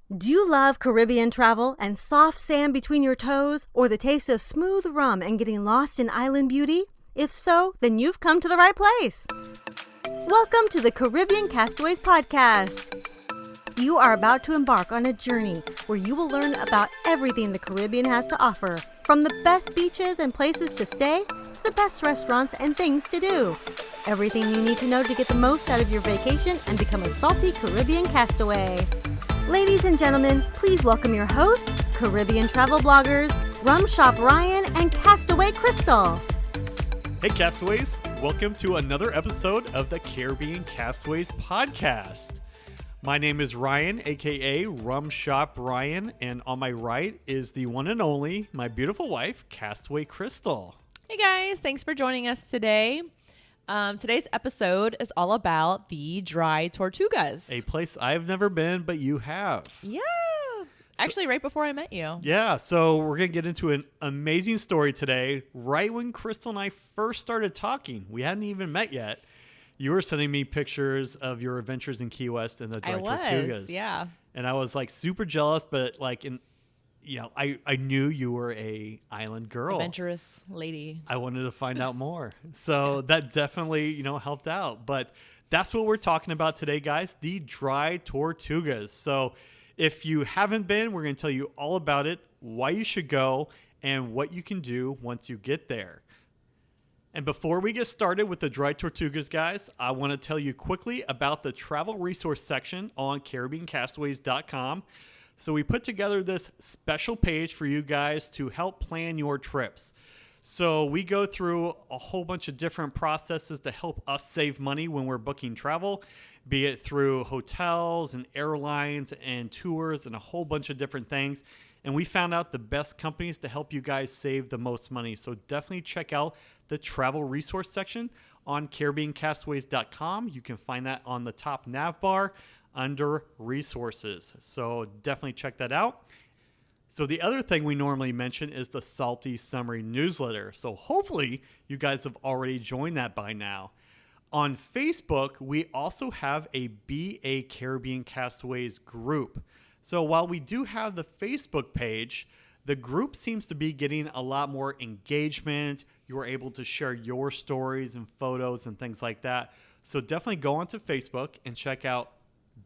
Do you love Caribbean travel and soft sand between your toes, or the taste of smooth rum and getting lost in island beauty? If so, then you've come to the right place. Welcome to the Caribbean Castaways Podcast. You are about to embark on a journey where you will learn about everything the Caribbean has to offer, from the best beaches and places to stay to the best restaurants and things to do. Everything you need to know to get the most out of your vacation and become a salty Caribbean castaway. Ladies and gentlemen, please welcome your hosts, Caribbean travel bloggers, Rum Shop Ryan and Castaway Crystal. Hey Castaways, welcome to another episode of the Caribbean Castaways Podcast. My name is Ryan, aka Rum Shop Ryan, and on my right is the one and only, my beautiful wife, Castaway Crystal. Hey guys, thanks for joining us today. Today's episode is all about the Dry Tortugas. A place I've never been, but you have. Yeah. Actually, right before I met you. Yeah, so we're going to get into an amazing story today. Right when Crystal and I first started talking, we hadn't even met yet. You were sending me pictures of your adventures in Key West and the Dry Tortugas. Yeah. And I was like super jealous, but like I knew you were a island girl. Adventurous lady. I wanted to find out more. So that definitely, helped out. But that's what we're talking about today, guys, the Dry Tortugas. So if you haven't been, we're going to tell you all about it, why you should go, and what you can do once you get there. And before we get started with the Dry Tortugas, guys, I want to tell you quickly about the travel resource section on CaribbeanCastaways.com. So we put together this special page for you guys to help plan your trips. So we go through a whole bunch of different processes to help us save money when we're booking travel, be it through hotels and airlines and tours and a whole bunch of different things. And we found out the best companies to help you guys save the most money. So definitely check out the travel resource section on CaribbeanCastaways.com. You can find that on the top nav bar under resources. So definitely check that out. So the other thing we normally mention is the Salty Summary newsletter. So hopefully you guys have already joined that by now. On Facebook, we also have a Be a Caribbean Castaways group. So while we do have the Facebook page, the group seems to be getting a lot more engagement. You're able to share your stories and photos and things like that. So definitely go onto Facebook and check out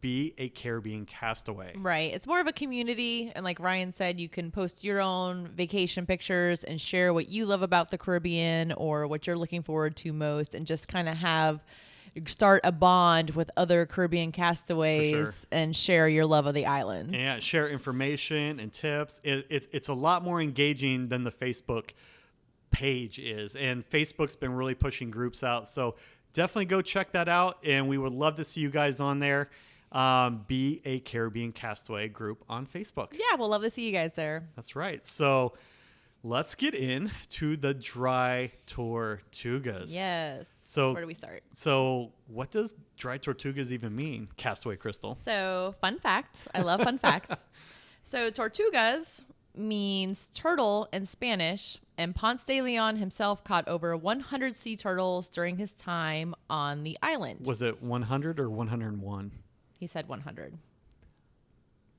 Be a Caribbean Castaway. Right. It's more of a community. And like Ryan said, you can post your own vacation pictures and share what you love about the Caribbean or what you're looking forward to most, and just kind of start a bond with other Caribbean castaways and share your love of the islands. Yeah, share information and tips. It's a lot more engaging than the Facebook page is. And Facebook's been really pushing groups out. So definitely go check that out. And we would love to see you guys on there. Be a Caribbean Castaway group on Facebook. Yeah, we'll love to see you guys there. That's right. So let's get into the Dry Tortugas. Yes. So where do we start? So what does Dry Tortugas even mean, Castaway Crystal? So fun fact. I love fun facts. So Tortugas means turtle in Spanish, and Ponce de Leon himself caught over 100 sea turtles during his time on the island. Was it 100 or 101? He said 100.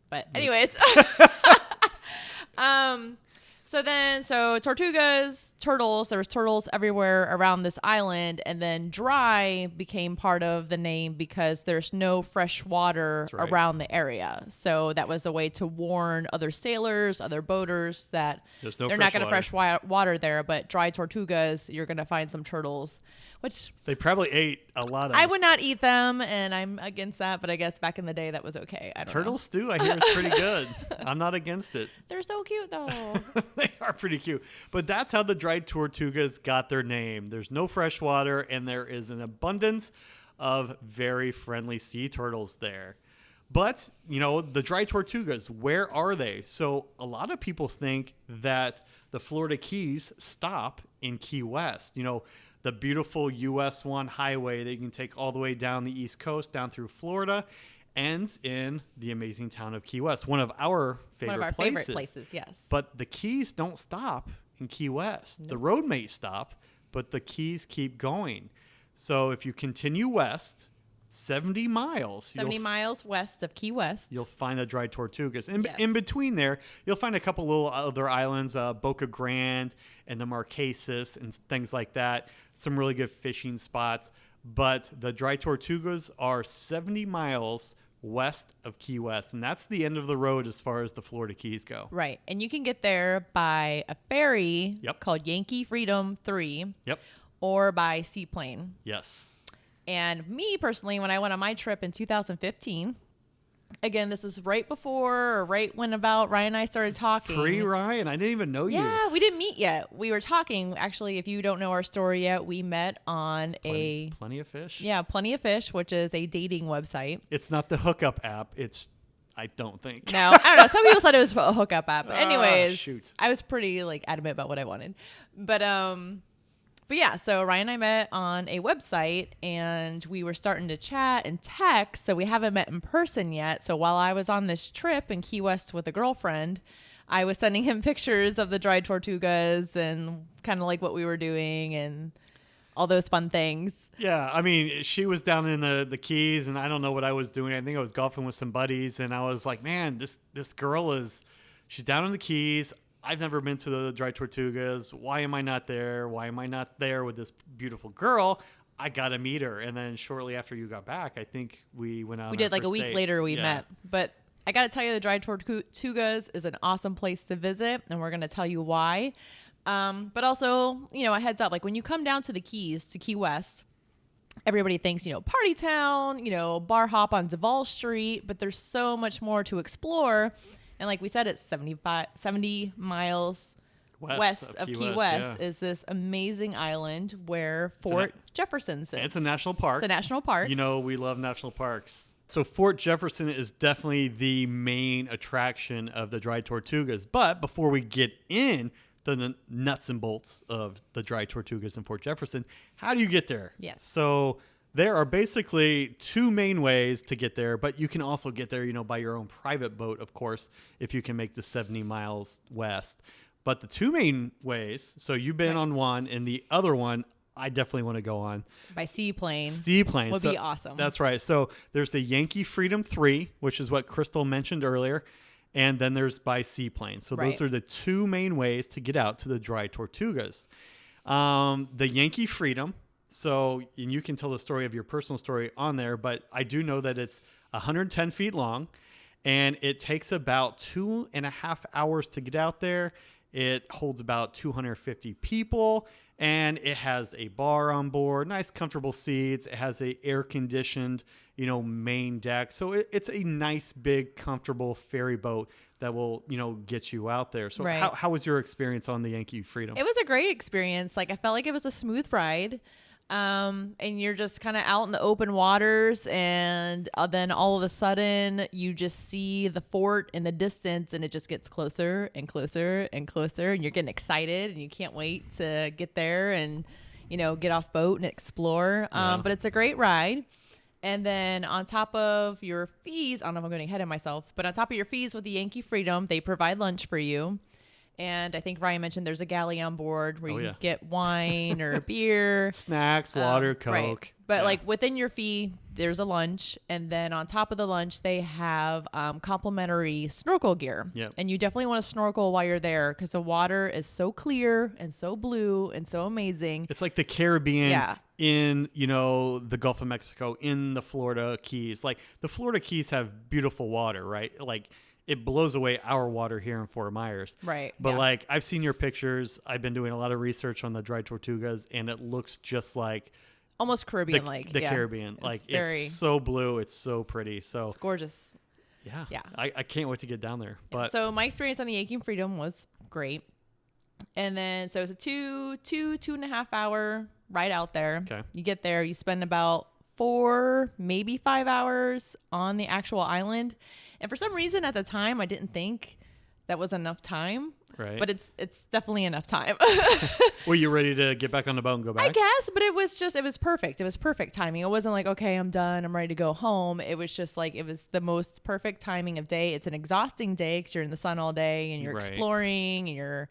But anyways. So Tortugas, turtles, there was turtles everywhere around this island, and then dry became part of the name because there's no fresh water around the area. So that was a way to warn other sailors, other boaters that they're not going to fresh water there, but Dry Tortugas, you're going to find some turtles, which they probably ate a lot of. I would not eat them, and I'm against that, but I guess back in the day that was okay. I don't know. Turtle stew, I hear, is pretty good. I'm not against it. They're so cute, though. They are pretty cute. But that's how the Dry Tortugas got their name. There's no fresh water, and there is an abundance of very friendly sea turtles there. But, the Dry Tortugas, where are they? So a lot of people think that the Florida Keys stop in Key West. The beautiful US 1 highway that you can take all the way down the East Coast, down through Florida, ends in the amazing town of Key West, one of our favorite places, yes. But the Keys don't stop in Key West. Nope. The road may stop, but the Keys keep going. So if you continue west, 70 miles. 70 miles west of Key West. You'll find the Dry Tortugas. In Yes. between there, you'll find a couple little other islands, Boca Grande and the Marquesas and things like that. Some really good fishing spots. But the Dry Tortugas are 70 miles west of Key West, and that's the end of the road as far as the Florida Keys go. Right. And you can get there by a ferry Yep. called Yankee Freedom 3 Yep. or by seaplane. Yes. And me personally, when I went on my trip in 2015, again, this was right before or right when about Ryan and I started talking. Ryan, I didn't even know you. Yeah, we didn't meet yet. We were talking. Actually, if you don't know our story yet, we met on Plenty of Fish. Yeah, Plenty of Fish, which is a dating website. It's not the hookup app. I don't think. No, I don't know. Some people said it was a hookup app. Anyways, shoot. I was pretty adamant about what I wanted. But yeah, so Ryan and I met on a website and we were starting to chat and text. So we haven't met in person yet. So while I was on this trip in Key West with a girlfriend, I was sending him pictures of the Dry Tortugas and kind of like what we were doing and all those fun things. Yeah, I mean, she was down in the Keys, and I don't know what I was doing. I think I was golfing with some buddies, and I was like, man, this girl she's down in the Keys. I've never been to the Dry Tortugas. Why am I not there? Why am I not there with this beautiful girl? I got to meet her. And then shortly after you got back, I think we went out. We did like a week date. later we met. But I got to tell you, the Dry Tortugas is an awesome place to visit, and we're going to tell you why. But also, a heads up, like when you come down to the Keys, to Key West, everybody thinks, party town, bar hop on Duval Street, but there's so much more to explore. And like we said, it's 70 miles west of Key West is this amazing island where Fort Jefferson sits. It's a national park. It's a national park. We love national parks. So Fort Jefferson is definitely the main attraction of the Dry Tortugas. But before we get in the nuts and bolts of the Dry Tortugas in Fort Jefferson, how do you get there? Yes. So there are basically two main ways to get there, but you can also get there, by your own private boat, of course, if you can make the 70 miles west. But the two main ways, so you've been on one, and the other one I definitely want to go on. By seaplane. Seaplane. Would be awesome. That's right. So there's the Yankee Freedom 3, which is what Crystal mentioned earlier, and then there's by seaplane. So those are the two main ways to get out to the Dry Tortugas. The Yankee Freedom. So, and you can tell the story of your personal story on there, but I do know that it's 110 feet long, and it takes about 2.5 hours to get out there. It holds about 250 people, and it has a bar on board, nice comfortable seats. It has a air-conditioned, main deck. So it's a nice, big, comfortable ferry boat that will, get you out there. So how was your experience on the Yankee Freedom? It was a great experience. I felt like it was a smooth ride. And you're just kind of out in the open waters, and then all of a sudden you just see the fort in the distance, and it just gets closer and closer and closer, and you're getting excited, and you can't wait to get there and, get off boat and explore. But it's a great ride. And then on top of your fees, I don't know if I'm getting ahead of myself, but on top of your fees with the Yankee Freedom, they provide lunch for you. And I think Ryan mentioned there's a galley on board where you can get wine or beer. Snacks, water, Coke. Right. But within your fee, there's a lunch. And then on top of the lunch, they have complimentary snorkel gear. Yep. And you definitely want to snorkel while you're there because the water is so clear and so blue and so amazing. It's like the Caribbean in, the Gulf of Mexico, in the Florida Keys. Like the Florida Keys have beautiful water, right? Like it blows away our water here in Fort Myers. Right. But I've seen your pictures. I've been doing a lot of research on the Dry Tortugas, and it looks just like almost Caribbean-like. The Caribbean. It's so blue. It's so pretty. So it's gorgeous. Yeah. I can't wait to get down there. But so my experience on the Yankee Freedom was great. And then, so it's a 2.5 hour ride out there. Okay. You get there, you spend about 4, maybe 5 hours on the actual island. And for some reason at the time, I didn't think that was enough time. Right. But it's definitely enough time. Were you ready to get back on the boat and go back? I guess, but it was perfect. It was perfect timing. It wasn't like, okay, I'm done, I'm ready to go home. It was just it was the most perfect timing of day. It's an exhausting day because you're in the sun all day and you're exploring and you're,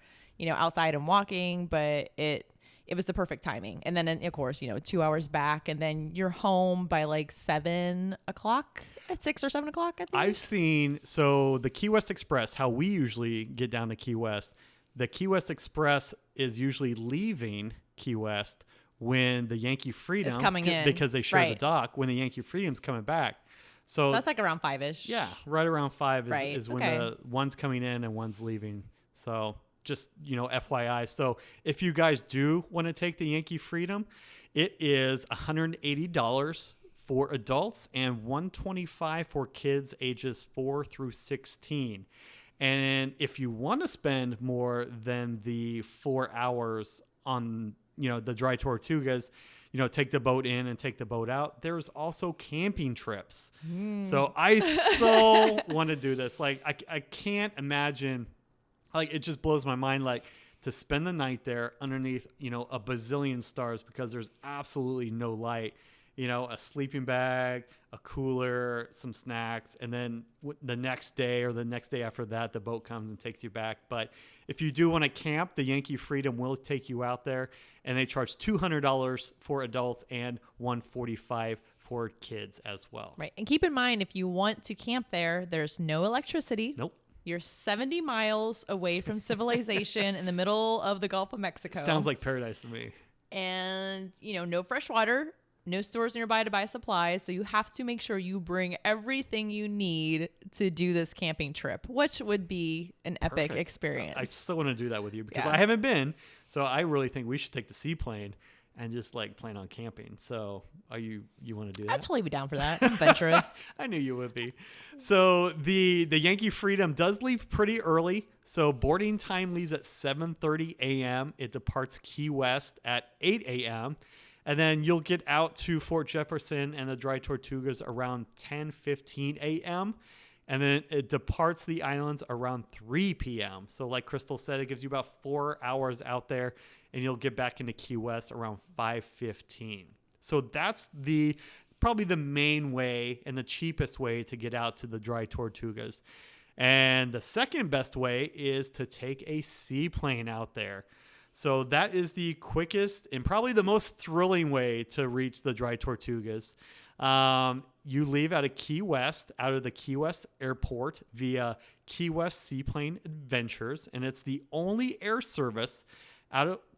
outside and walking, but it it was the perfect timing. And then, of course, 2 hours back, and then you're home by like 7 o'clock, at 6 or 7 o'clock, I think. I've seen, so the Key West Express, how we usually get down to Key West, the Key West Express is usually leaving Key West when the Yankee Freedom, it's coming in. Because they share the dock, when the Yankee Freedom's coming back. So that's like around 5-ish. Yeah, right around 5 Right. is when the one's coming in and one's leaving. So just, FYI. So if you guys do want to take the Yankee Freedom, it is $180 for adults and $125 for kids ages 4 through 16. And if you want to spend more than the 4 hours on, the Dry Tortugas, take the boat in and take the boat out, there's also camping trips. So I so want to do this. Like, I can't imagine, like, it just blows my mind, like, to spend the night there underneath, a bazillion stars, because there's absolutely no light, a sleeping bag, a cooler, some snacks, and then the next day or the next day after that, the boat comes and takes you back. But if you do want to camp, the Yankee Freedom will take you out there, and they charge $200 for adults and $145 for kids as well. Right. And keep in mind, if you want to camp there, there's no electricity. Nope. You're 70 miles away from civilization in the middle of the Gulf of Mexico. Sounds like paradise to me. And, no fresh water, no stores nearby to buy supplies. So you have to make sure you bring everything you need to do this camping trip, which would be an epic experience. I still want to do that with you, because I haven't been. So I really think we should take the seaplane and just like plan on camping. So you want to do that? I'd totally be down for that. I'm adventurous. I knew you would be. So the Yankee Freedom does leave pretty early. So boarding time leaves at 7:30 a.m. It departs Key West at 8 a.m. And then you'll get out to Fort Jefferson and the Dry Tortugas around 10:15 a.m. And then it departs the islands around 3 p.m. So like Crystal said, it gives you about 4 hours out there, and you'll get back into Key West around 5:15. So that's probably the main way and the cheapest way to get out to the Dry Tortugas. And the second best way is to take a seaplane out there. So that is the quickest and probably the most thrilling way to reach the Dry Tortugas. You leave out of Key West, out of the Key West airport via Key West Seaplane Adventures, and it's the only air service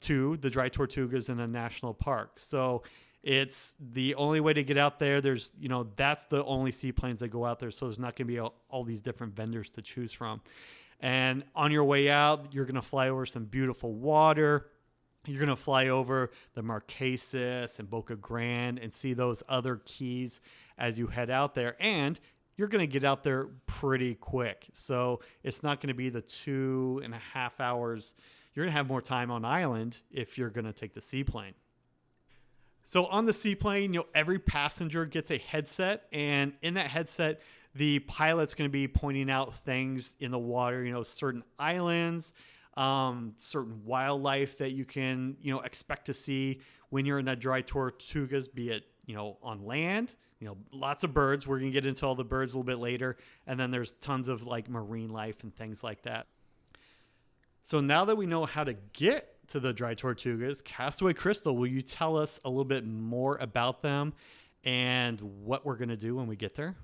to the Dry Tortugas in a national park. So it's the only way to get out there. There's, that's the only seaplanes that go out there. So there's not going to be all these different vendors to choose from. And on your way out, you're going to fly over some beautiful water. You're going to fly over the Marquesas and Boca Grande and see those other keys as you head out there. And you're going to get out there pretty quick. So it's not going to be the 2.5 hours. You're going to have more time on island if you're going to take the seaplane. So on the seaplane, every passenger gets a headset. And in that headset, the pilot's going to be pointing out things in the water, certain islands, certain wildlife that you can, expect to see when you're in that Dry Tortugas, be it, on land, lots of birds. We're going to get into all the birds a little bit later. And then there's tons of like marine life and things like that. So now that we know how to get to the Dry Tortugas, Castaway Crystal, will you tell us a little bit more about them and what we're going to do when we get there?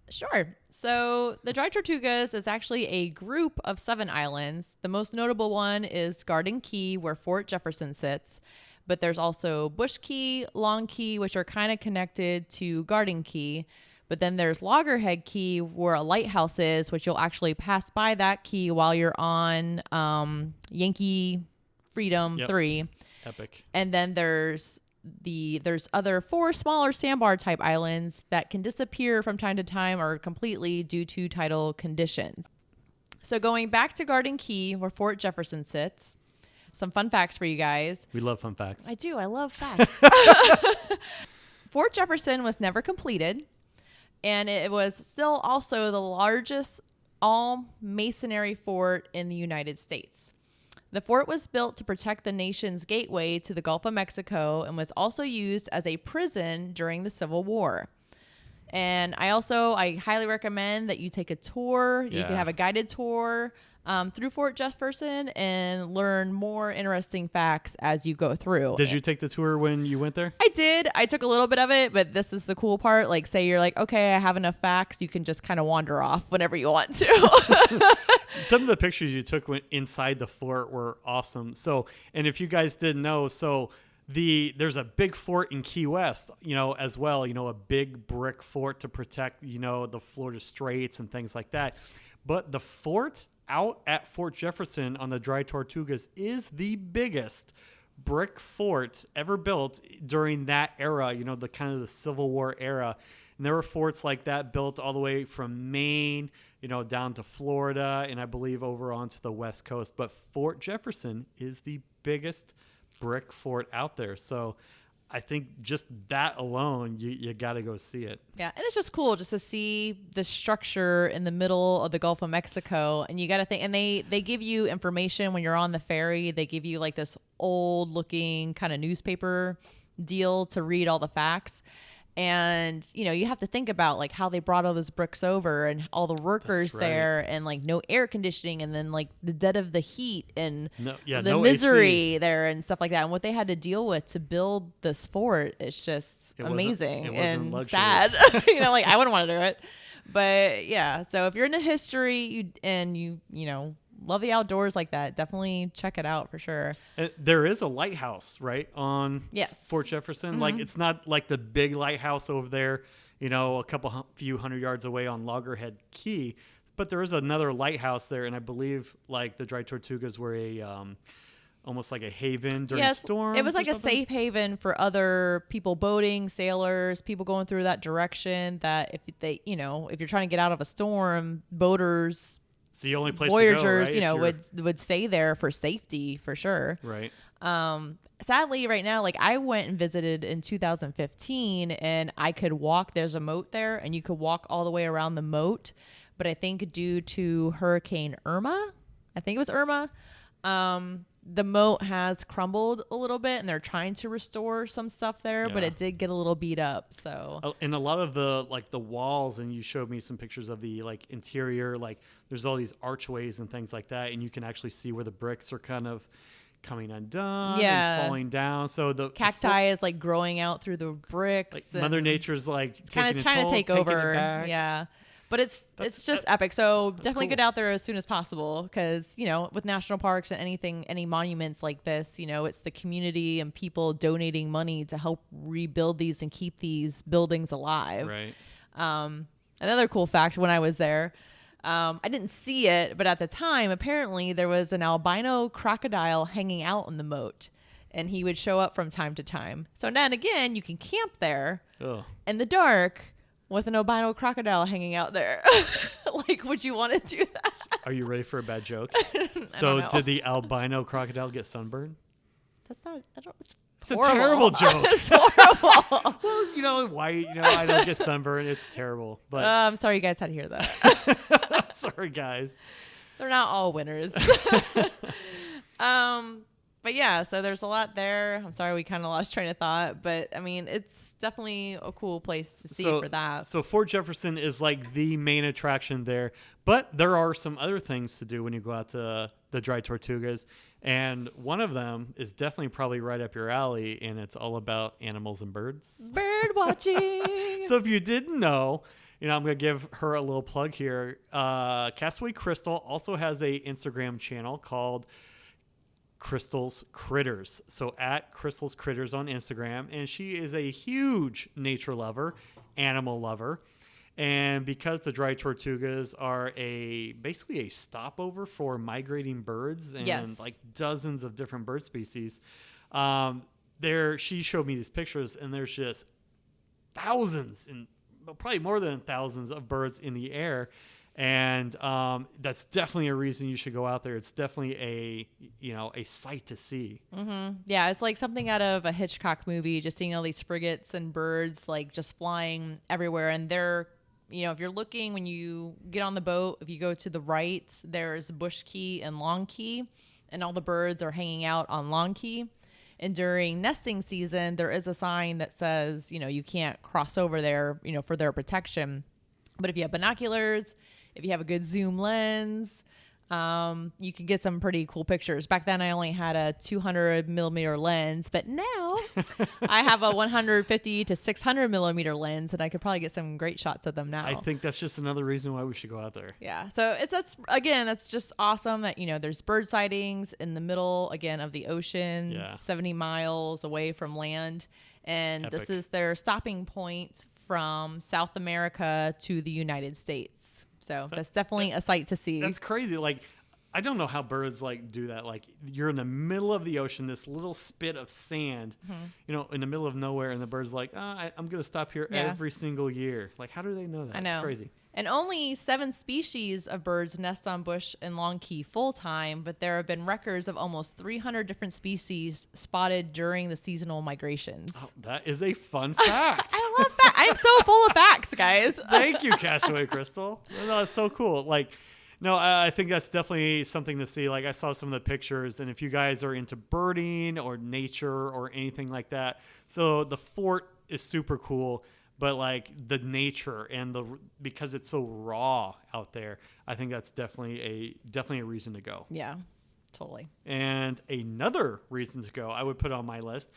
Sure. So the Dry Tortugas is actually a group of 7 islands. The most notable one is Garden Key, where Fort Jefferson sits. But there's also Bush Key, Long Key, which are kind of connected to Garden Key. But then there's Loggerhead Key, where a lighthouse is, which you'll actually pass by that key while you're on Yankee Freedom 3. Epic. And then there's other 4 smaller sandbar type islands that can disappear from time to time or completely due to tidal conditions. So going back to Garden Key, where Fort Jefferson sits, some fun facts for you guys. We love fun facts. I do. I love facts. Fort Jefferson was never completed, and it was still also the largest all masonry fort in the United States. The fort was built to protect the nation's gateway to the Gulf of Mexico and was also used as a prison during the Civil War. And I highly recommend that you take a tour. You can have a guided tour through Fort Jefferson and learn more interesting facts as you go through. Did you take the tour when you went there? I did. I took a little bit of it, but this is the cool part. Like, say you're like, okay, I have enough facts. You can just kind of wander off whenever you want to. Some of the pictures you took inside the fort were awesome. So, and if you guys didn't know, there's a big fort in Key West, as well, a big brick fort to protect, the Florida Straits and things like that. But the fort out at Fort Jefferson on the Dry Tortugas is the biggest brick fort ever built during that era, the kind of the Civil War era. And there were forts like that built all the way from Maine, down to Florida, and I believe over onto the West Coast. But Fort Jefferson is the biggest brick fort out there. So I think just that alone, you got to go see it. Yeah, and it's just cool just to see the structure in the middle of the Gulf of Mexico. And you got to think, and they give you information when you're on the ferry. They give you like this old looking kind of newspaper deal to read all the facts. And, you have to think about like how they brought all those bricks over and all the workers there and like no air conditioning and then like the dead of the heat and the misery AC there and stuff like that. And what they had to deal with to build this fort is just amazing and sad. Like I wouldn't want to do it. But yeah, so if you're into history you love the outdoors like that, definitely check it out for sure. And there is a lighthouse, right, on Fort Jefferson. Like it's not like the big lighthouse over there, a few hundred yards away on Loggerhead Key, but there is another lighthouse there, and I believe like the Dry Tortugas were almost like a haven during storms. It was like a safe haven for other people boating, sailors, people going through that direction. That if they, if you're trying to get out of a storm, boaters. It's the only place Voyagers, to go, right? would stay there for safety for sure. Right. Sadly, right now, like I went and visited in 2015, and I could walk. There's a moat there, and you could walk all the way around the moat. But I think due to Hurricane Irma, the moat has crumbled a little bit, and they're trying to restore some stuff there, but it did get a little beat up. So, and a lot of the walls, and you showed me some pictures of the like interior, like there's all these archways and things like that, and you can actually see where the bricks are kind of coming undone and falling down. So the cacti is like growing out through the bricks. Like Mother Nature's like kind of trying to take over. Yeah. But it's just epic. So definitely get out there as soon as possible because, with national parks and any monuments like this, it's the community and people donating money to help rebuild these and keep these buildings alive. Right. Another cool fact when I was there, I didn't see it, but at the time, apparently there was an albino crocodile hanging out in the moat. And he would show up from time to time. So then again, you can camp there in the dark with an albino crocodile hanging out there. Like, would you want to do that? Are you ready for a bad joke? So did the albino crocodile get sunburned? That's not, it's a terrible joke. It's horrible. Well, white, I don't get sunburned. It's terrible. But I'm sorry you guys had to hear that. Sorry, guys. They're not all winners. But yeah, so there's a lot there. I'm sorry we kind of lost train of thought, but I mean, it's definitely a cool place to see for that. So Fort Jefferson is like the main attraction there, but there are some other things to do when you go out to the Dry Tortugas, and one of them is definitely probably right up your alley, and it's all about animals and birds. Bird watching. So if you didn't know, I'm going to give her a little plug here. Castaway Crystal also has a Instagram channel called Crystal's Critters. So at Crystal's Critters on Instagram. And she is a huge nature lover, animal lover. And because the Dry Tortugas are basically a stopover for migrating birds and like dozens of different bird species, she showed me these pictures, and there's just thousands and probably more than thousands of birds in the air. And that's definitely a reason you should go out there. It's definitely a sight to see. Mm-hmm. Yeah, it's like something out of a Hitchcock movie, just seeing all these frigates and birds like just flying everywhere. And they're, if you're looking when you get on the boat, if you go to the right, there's Bush Key and Long Key, and all the birds are hanging out on Long Key. And during nesting season, there is a sign that says, you can't cross over there, for their protection. But if you have binoculars, if you have a good zoom lens, you can get some pretty cool pictures. Back then, I only had a 200 millimeter lens, but now I have a 150 to 600 millimeter lens, and I could probably get some great shots of them now. I think that's just another reason why we should go out there. Yeah. So that's just awesome that, there's bird sightings in the middle, again, of the ocean, 70 miles away from land. And Epic. This is their stopping point from South America to the United States. So that's definitely a sight to see. That's crazy. Like, I don't know how birds do that. Like, you're in the middle of the ocean, this little spit of sand, in the middle of nowhere, and the bird's like, I'm going to stop here every single year. Like, how do they know that? I know. It's crazy. And only 7 species of birds nest on Bush and Long Key full time, but there have been records of almost 300 different species spotted during the seasonal migrations. Oh, that is a fun fact. I love facts. I am so full of facts, guys. Thank you, Castaway Crystal. No, that's so cool. No, I think that's definitely something to see. Like, I saw some of the pictures, and if you guys are into birding or nature or anything like that, so the fort is super cool. But the nature and because it's so raw out there, I think that's definitely a reason to go. Yeah, totally. And another reason to go, I would put on my list,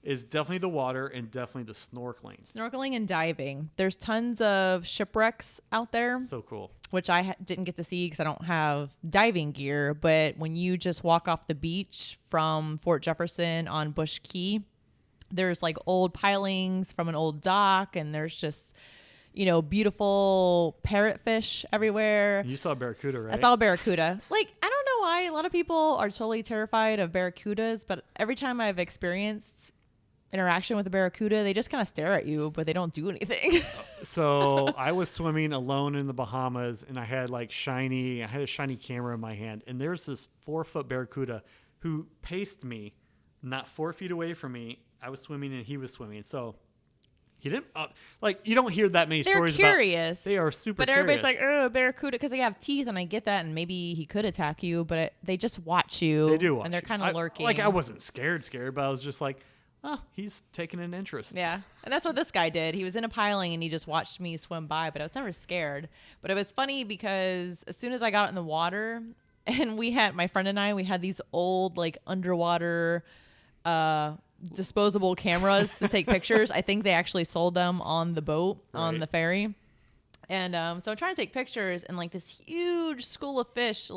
is definitely the water and definitely the snorkeling. Snorkeling and diving. There's tons of shipwrecks out there. So cool. Which I didn't get to see because I don't have diving gear. But when you just walk off the beach from Fort Jefferson on Bush Key, there's old pilings from an old dock, and there's just, beautiful parrotfish everywhere. You saw a barracuda, right? I saw a barracuda. I don't know why a lot of people are totally terrified of barracudas, but every time I've experienced interaction with a barracuda, they just kind of stare at you, but they don't do anything. So I was swimming alone in the Bahamas, and I had a shiny camera in my hand, and there's this 4-foot barracuda who paced me, not 4 feet away from me. I was swimming and he was swimming. So he didn't you don't hear that many stories curious, about. They are super but curious. Everybody's like, oh, barracuda, because they have teeth, and I get that, and maybe he could attack you, but they just watch you. They do watch, and they're kind of lurking. I wasn't scared, but I was just like, oh, he's taking an interest. Yeah, and that's what this guy did. He was in a piling and he just watched me swim by, but I was never scared. But it was funny because as soon as I got in the water, and my friend and I, we had these old underwater disposable cameras to take pictures. I think they actually sold them on the boat, on the ferry. And so I'm trying to take pictures, and this huge school of fish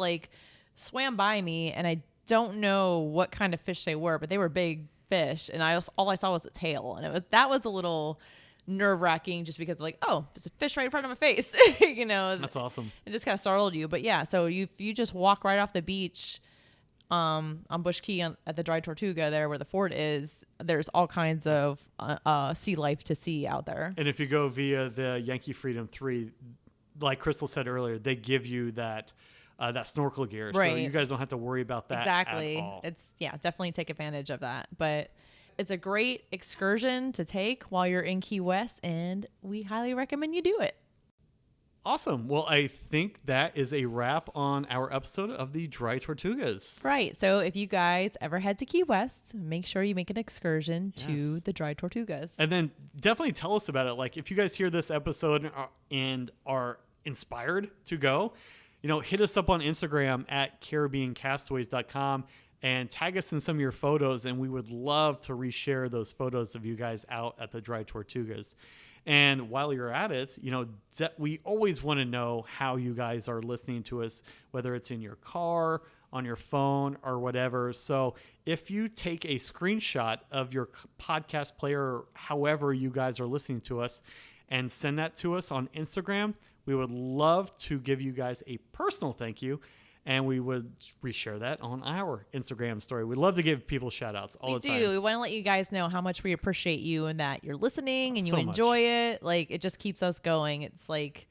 swam by me, and I don't know what kind of fish they were, but they were big fish, and all I saw was a tail, and that was a little nerve-wracking just because there's a fish right in front of my face. That's awesome. It just kind of startled you. But yeah, so you just walk right off the beach on Bush Key at the Dry Tortuga there where the fort is, there's all kinds of sea life to see out there. And if you go via the Yankee Freedom 3, like Crystal said earlier, they give you that snorkel gear. Right. So you guys don't have to worry about that exactly. at all. Definitely take advantage of that. But it's a great excursion to take while you're in Key West, and we highly recommend you do it. Awesome. Well, I think that is a wrap on our episode of the Dry Tortugas. Right. So if you guys ever head to Key West, make sure you make an excursion to the Dry Tortugas. And then definitely tell us about it. If you guys hear this episode and are inspired to go, hit us up on Instagram at CaribbeanCastaways.com and tag us in some of your photos, and we would love to reshare those photos of you guys out at the Dry Tortugas. And while you're at it, we always want to know how you guys are listening to us, whether it's in your car, on your phone, or whatever. So if you take a screenshot of your podcast player, however you guys are listening to us, and send that to us on Instagram, we would love to give you guys a personal thank you. And we would reshare that on our Instagram story. We'd love to give people shout outs all the time. We do. We want to let you guys know how much we appreciate you and that you're listening and you enjoy it. It just keeps us going. It's like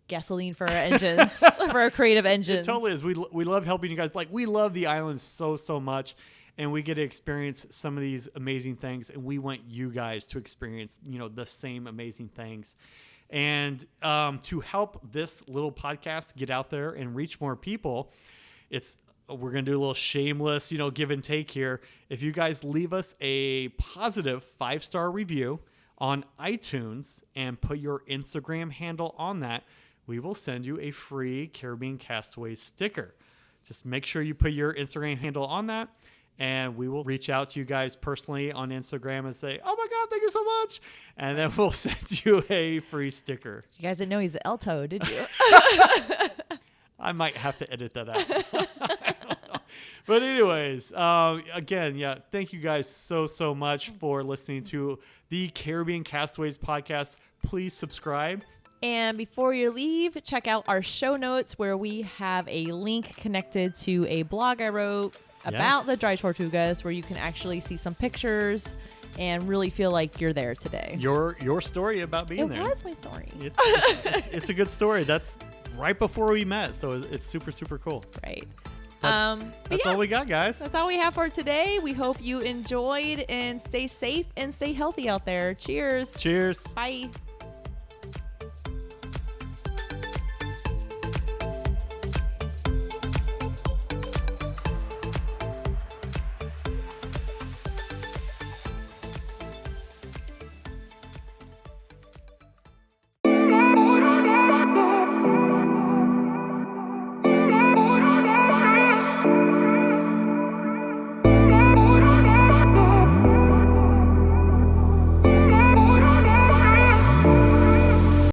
gasoline for our engines, for our creative engines. It totally is. We love helping you guys. We love the island so much. And we get to experience some of these amazing things. And we want you guys to experience, the same amazing things. And to help this little podcast get out there and reach more people, it's we're going to do a little shameless, give and take here. If you guys leave us a positive 5-star review on iTunes and put your Instagram handle on that, we will send you a free Caribbean Castaways sticker. Just make sure you put your Instagram handle on that, and we will reach out to you guys personally on Instagram and say, oh my God, thank you so much. And then we'll send you a free sticker. You guys didn't know he's an Elto, did you? I might have to edit that out. I don't know. But anyways, again, thank you guys so much for listening to the Caribbean Castaways podcast. Please subscribe. And before you leave, check out our show notes where we have a link connected to a blog I wrote about the Dry Tortugas, where you can actually see some pictures and really feel like you're there today. Your story about being there. It was my story. It's a good story. That's right before we met, so it's super, super cool. Right. That's all we got, guys. That's all we have for today. We hope you enjoyed, and stay safe and stay healthy out there. Cheers. Cheers. Bye.